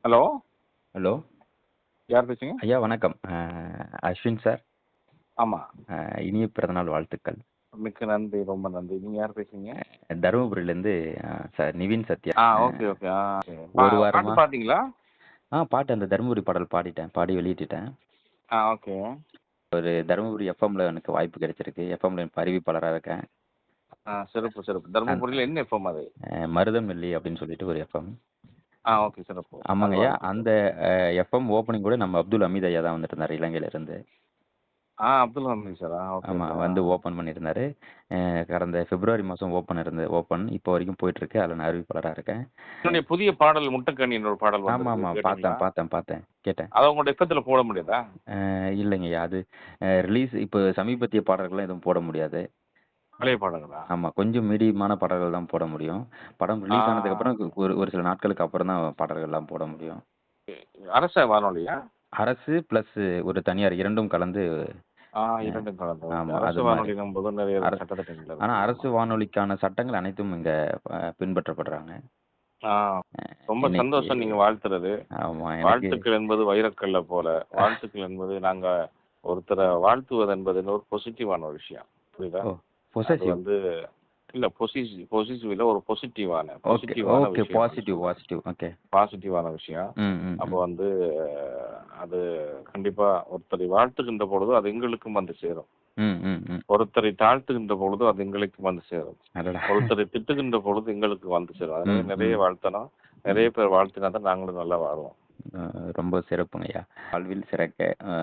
Hello, hello. யார் பேசுறீங்க? ஐயா வணக்கம். அஸ்வின் சார். ஆமா. இனிய பிறந்தநாள் வாழ்த்துக்கள். மிக்க நன்றி. ரொம்ப நன்றி. நீங்க யார் பேசுறீங்க? தருமபுரியிலேருந்து sir Nivin Sathya. Okay, okay. Okay. ஒரு பாட்டு வாரமா பாத்தீங்களா? பாட்டு அந்த தருமபுரி பாடல் பாடிட்டேன். பாடி வெளியிட்டுட்டேன். ஓகே. ஒரு தருமபுரி எஃப்எம்ல எனக்கு வாய்ப்பு கிடைச்சிருக்கு. எஃப்எம்ல இப்ப அறிவிப்பாளரா இருக்கேன். சிறப்பு, சிறப்பு. அந் தர்மபுரியில என்ன எஃப்எம் அது? மருதமல்லி அப்படின்னு சொல்லிட்டு ஒரு எஃப்எம். ஓகே. சிறப்பு. ஆமாங்க ஐயா. நல்வாழ்த்துக்கள். அந்த எஃப்எம் ஓப்பனிங் கூட நம்ம அப்துல் ஹமீத் ஐயா தான் வந்துட்டு இருந்தாரு இலங்கையில இருந்து. அப்துல் ஹமீத் சாரா? ஓகே, ஆமா. ஓகே. வந்து ஓப்பன் பண்ணியிருந்தாரு. கடந்த பிப்ரவரி மாசம் ஓப்பன் இப்போ வரைக்கும் போயிட்டு இருக்கு. அதுல நான் அறிவிப்பாளரா இருக்கேன். என்னுடைய புதிய பாடல் முட்டக்கண்ணின்னு ஒரு பாடல் வந்திருக்கு. ஆமாமா. கேட்டீங்களா? பார்த்தேன். கேட்டேன். அத உங்களுடைய எஃப்எத்துல போட முடியாதா? இல்லைங்கய்யா. அது ரிலீஸ் இப்போ சமீபத்திய பாடல்கள்லாம் எதுவும் போட முடியாது. பழைய பாடல்களா? ஆமா. கொஞ்சம் மீடியமான பாடல்கள் தான் போட முடியும். படம் ஆ ரிலீஸ் ஆனதுக்கப்புறம் ஒரு ஒரு சில நாட்களுக்கு அப்புறம் தான் பாடல்கள்லாம் போட முடியும். அரச வானொலியா? அரசு பிளஸ் ஒரு தனியார் 2ம் கலந்து. 2ம் கலந்து. ஓகே. ஆமா. அது அரசு மாரி. வானொலிங்கும்போது நிறைய அர சட்டதிட்டங்கள் ஆனா இருக்கு. ஆமா. அரசு வானொலிக்கான சட்டங்கள் அனைத்தும் இங்க பின்பற்றப்படுறாங்க. ஆ ரொம்ப இன்னைக்கு சந்தோஷம் நீங்க வாழ்த்துறது. ஆமா. எனக்கு வாழ்த்துக்கள் என்பது வைரக்கல்ல போல. வாழ்த்துக்கள் என்பது நாங்க ஒருத்தர வாழ்த்துவது என்பது ஒரு பாசிட்டிவான ஒரு விஷயம். புரியுதா? ஓ! அது பொசெசிவ். வந்து இல்ல பொசிசிவ் இல்ல, ஒரு பாசிட்டிவான ஓகே. பாசிட்டிவான ஓகே. விஷயம் அப்படி சொல்றேன். பாசிட்டிவ். ஓகே. பாசிட்டிவான விஷயம். ம், ம், அப்போ ம். வந்து அது கண்டிப்பா ஒருத்தரை வாழ்த்துகின்ற பொழுது அது எங்களுக்கும் வந்து சேரும். ம், ம், ம். ஒருத்தரை தாழ்த்துகின்ற பொழுது அது எங்களுக்கும் வந்து சேரும். அடடா! ஒருத்தரை திட்டுகின்ற பொழுது எங்களுக்கு வந்து சேரும். அதனால ம், நிறைய ம், வாழ்த்தணும். நிறைய ம். பேர் வாழ்த்தினா தான் நாங்களும் நல்லா வாழ்வோம். அ ரொம்ப சிறப்புங்கய்யா. வாழ்வில் சிறக்க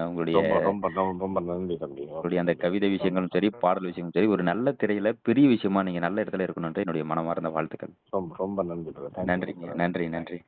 உங்களுடைய ரொம்ப ரொம்ப ரொம்ப ரொம்ப நன்றி தம்பி. ஓகே உங்களுடைய அந்த தம்பி. கவிதை ரொம்ப விஷயங்களும் சரி, பாடல் விஷயமும் சரி, ஒரு நல்ல திரையில பெரிய விஷயமா நீங்க நல்ல இடத்துல இருக்கணுன்ட்டு என்னுடைய மனமார்ந்த வாழ்த்துக்கள். ரொம்ப ரொம்ப நன்றி பிரதர். தேங்க்யூ நன்றிங்க. பிரதர். நன்றி, தேங்க்யூ. நன்றி.